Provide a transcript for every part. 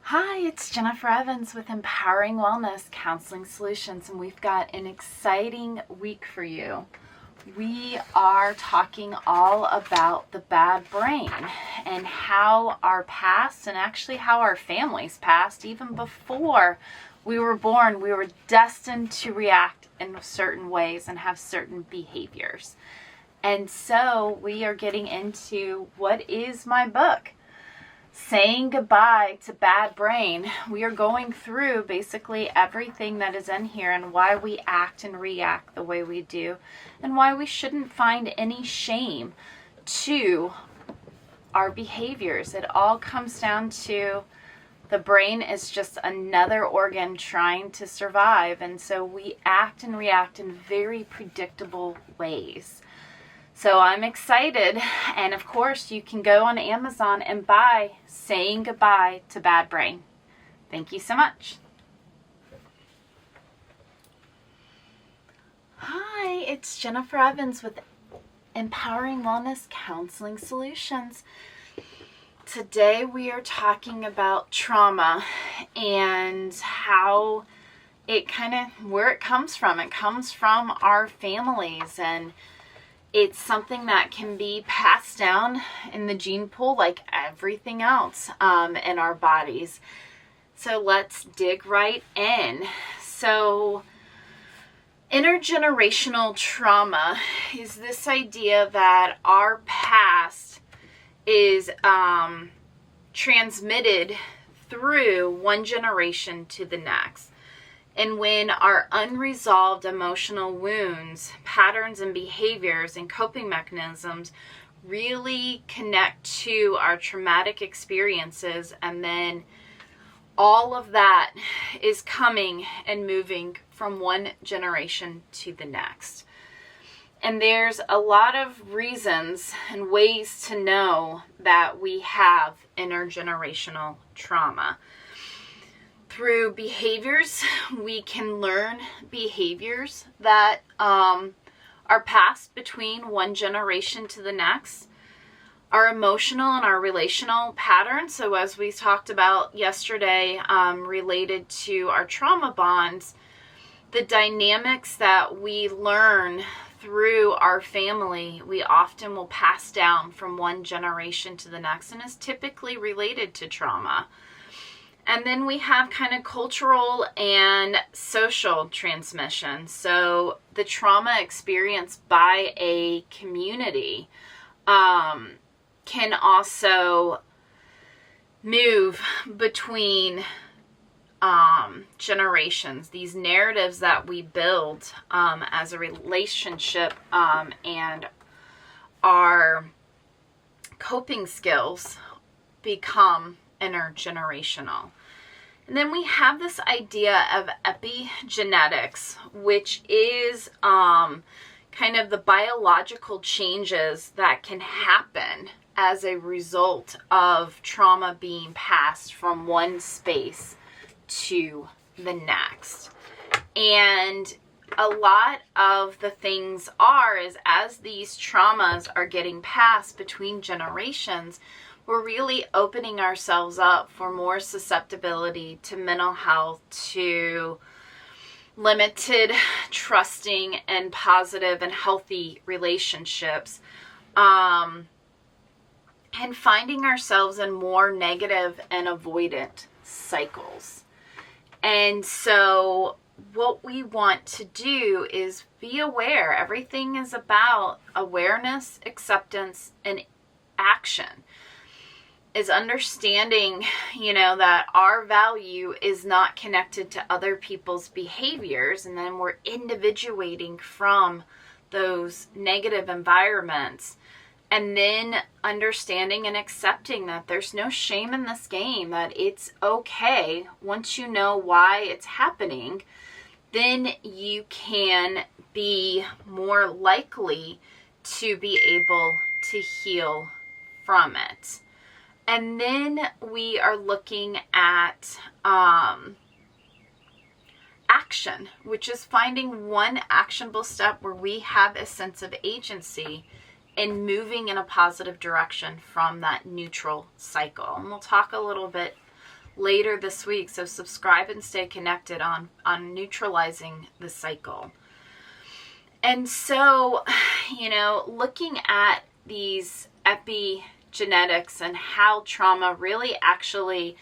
Hi, it's Jennifer Evans with Empowering Wellness Counseling Solutions, and we've got an exciting week for you. We are talking all about the bad brain and how our past, and actually how our family's past, even before we were born, we were destined to react in certain ways and have certain behaviors. And so we are getting into what is my book, Saying Goodbye to Bad Brain. We are going through basically everything that is in here and why we act and react the way we do, and why we shouldn't find any shame to our behaviors. It all comes down to the brain is just another organ trying to survive, and so we act and react in very predictable ways. So I'm excited, and of course you can go on Amazon and buy Saying Goodbye to Bad Brain. Thank you so much. Hi, it's Jennifer Evans with Empowering Wellness Counseling Solutions. Today we are talking about trauma and how it where it comes from. It comes from our families, and it's something that can be passed down in the gene pool like everything else in our bodies. So let's dig right in. So intergenerational trauma is this idea that our past is transmitted through one generation to the next. And when our unresolved emotional wounds, patterns and behaviors and coping mechanisms really connect to our traumatic experiences, and then all of that is coming and moving from one generation to the next. And there's a lot of reasons and ways to know that we have intergenerational trauma. Through behaviors, we can learn behaviors that are passed between one generation to the next. Our emotional and our relational patterns, so as we talked about yesterday, related to our trauma bonds, the dynamics that we learn through our family, we often will pass down from one generation to the next, and is typically related to trauma. And then we have kind of cultural and social transmission. So the trauma experienced by a community can also move between generations. These narratives that we build as a relationship and our coping skills become intergenerational. And then we have this idea of epigenetics, which is kind of the biological changes that can happen as a result of trauma being passed from one space to the next. And a lot of the things is as these traumas are getting passed between generations, we're really opening ourselves up for more susceptibility to mental health, to limited, trusting, and positive and healthy relationships, and finding ourselves in more negative and avoidant cycles. And so what we want to do is be aware. Everything is about awareness, acceptance, and action. Is understanding, that our value is not connected to other people's behaviors, and then we're individuating from those negative environments. And then understanding and accepting that there's no shame in this game, that it's okay. Once you know why it's happening, then you can be more likely to be able to heal from it. And then we are looking at action, which is finding one actionable step where we have a sense of agency and moving in a positive direction from that neutral cycle. And we'll talk a little bit later this week. So subscribe and stay connected on neutralizing the cycle. And so, looking at these epigenetics and how trauma really actually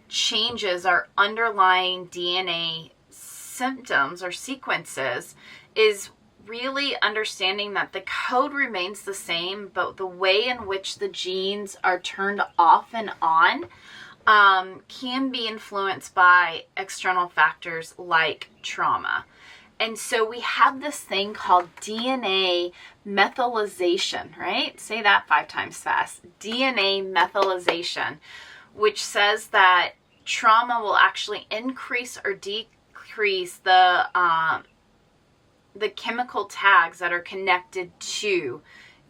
changes our underlying DNA symptoms or sequences is really understanding that the code remains the same, but the way in which the genes are turned off and on can be influenced by external factors like trauma. And so we have this thing called DNA methylation, right? Say that 5 times fast. DNA methylation, which says that trauma will actually increase or decrease the chemical tags that are connected to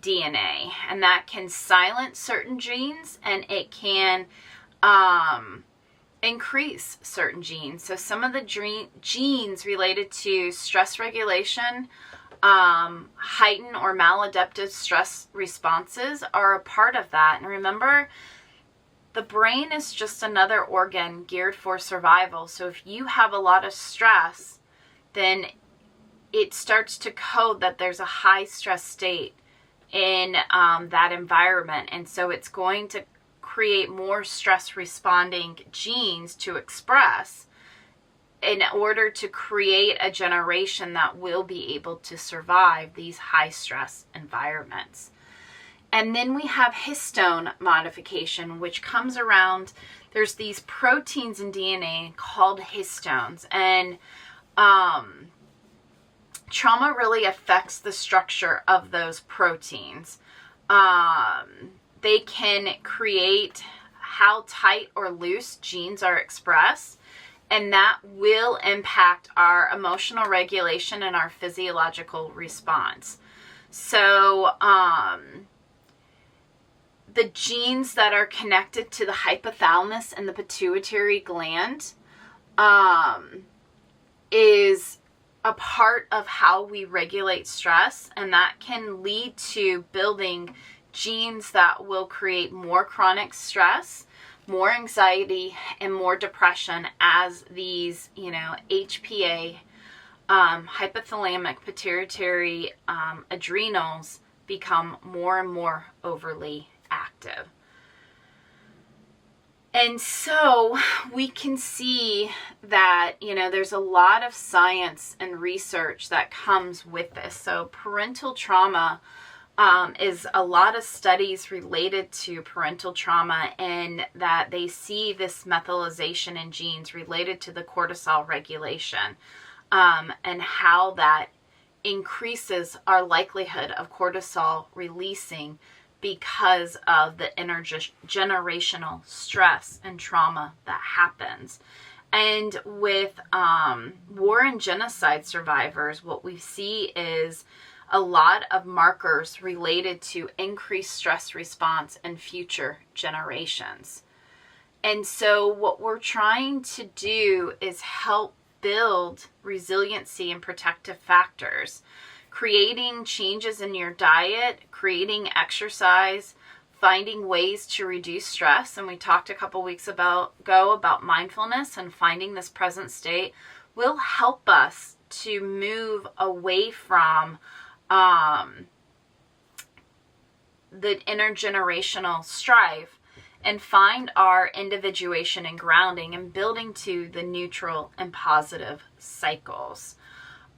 DNA. And that can silence certain genes, and it can increase certain genes. So some of the genes related to stress regulation, heightened or maladaptive stress responses are a part of that. And remember, the brain is just another organ geared for survival. So if you have a lot of stress, then it starts to code that there's a high stress state in that environment. And so it's going to create more stress responding genes to express in order to create a generation that will be able to survive these high stress environments. And then we have histone modification, which comes around, there's these proteins in DNA called histones, and trauma really affects the structure of those proteins. They can create how tight or loose genes are expressed, and that will impact our emotional regulation and our physiological response. So, the genes that are connected to the hypothalamus and the pituitary gland is a part of how we regulate stress, and that can lead to building genes that will create more chronic stress, more anxiety, and more depression as these, HPA, hypothalamic pituitary adrenals become more and more overly active. And so we can see that, there's a lot of science and research that comes with this. So parental trauma is a lot of studies related to parental trauma, and that they see this methylation in genes related to the cortisol regulation, and how that increases our likelihood of cortisol releasing because of the intergenerational stress and trauma that happens. And with war and genocide survivors, what we see is a lot of markers related to increased stress response in future generations. And so what we're trying to do is help build resiliency and protective factors, creating changes in your diet, creating exercise, finding ways to reduce stress. And we talked a couple weeks ago about mindfulness, and finding this present state will help us to move away from the intergenerational strife and find our individuation and grounding and building to the neutral and positive cycles.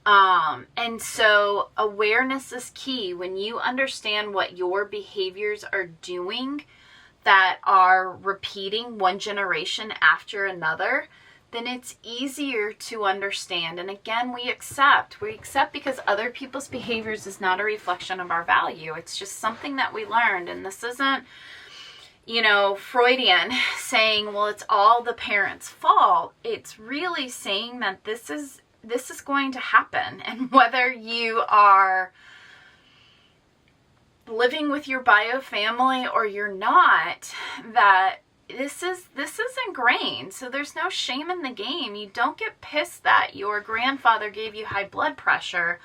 And so awareness is key. When you understand what your behaviors are doing that are repeating one generation after another, then it's easier to understand. And again, we accept because other people's behaviors is not a reflection of our value. It's just something that we learned. And this isn't, Freudian saying, well, it's all the parents' fault. It's really saying that this is going to happen. And whether you are living with your bio family or you're not, that this is ingrained. So there's no shame in the game. You don't get pissed that your grandfather gave you high blood pressure,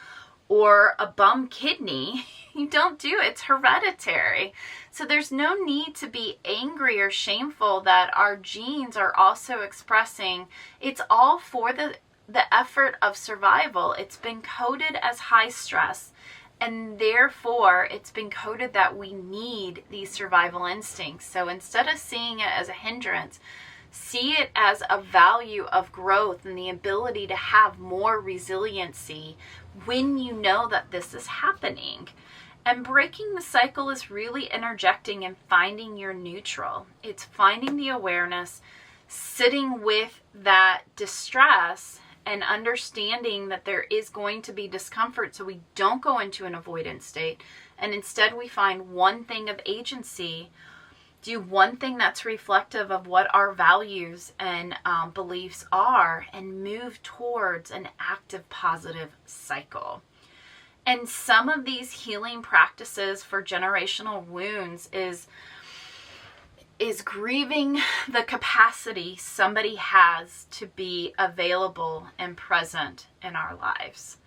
or a bum kidney, you don't do it. It's hereditary. So there's no need to be angry or shameful that our genes are also expressing. It's all for the effort of survival. It's been coded as high stress, and therefore it's been coded that we need these survival instincts. So instead of seeing it as a hindrance, see it as a value of growth and the ability to have more resiliency when you know that this is happening. And breaking the cycle is really interjecting and finding your neutral. It's finding the awareness, sitting with that distress, and understanding that there is going to be discomfort, so we don't go into an avoidance state, and instead we find one thing of agency, do one thing that's reflective of what our values and beliefs are, and move towards an active positive cycle. And some of these healing practices for generational wounds is grieving the capacity somebody has to be available and present in our lives.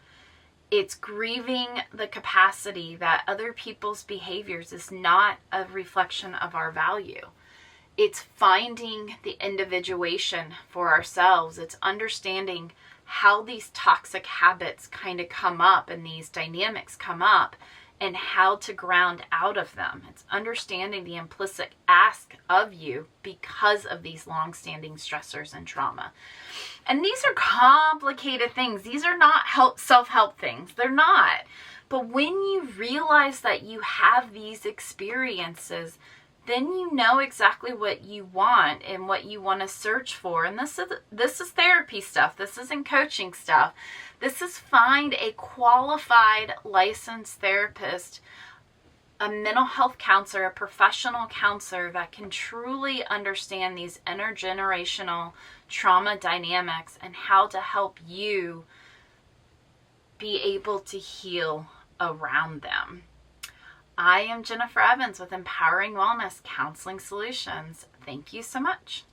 It's grieving the capacity that other people's behaviors is not a reflection of our value. It's finding the individuation for ourselves. It's understanding how these toxic habits kind of come up and these dynamics come up, and how to ground out of them. It's understanding the implicit ask of you because of these long-standing stressors and trauma. And these are complicated things. These are not self-help things. They're not. But when you realize that you have these experiences, then you know exactly what you want and what you want to search for. And this is therapy stuff. This isn't coaching stuff. This is find a qualified licensed therapist, a mental health counselor, a professional counselor that can truly understand these intergenerational trauma dynamics and how to help you be able to heal around them. I am Jennifer Evans with Empowering Wellness Counseling Solutions. Thank you so much.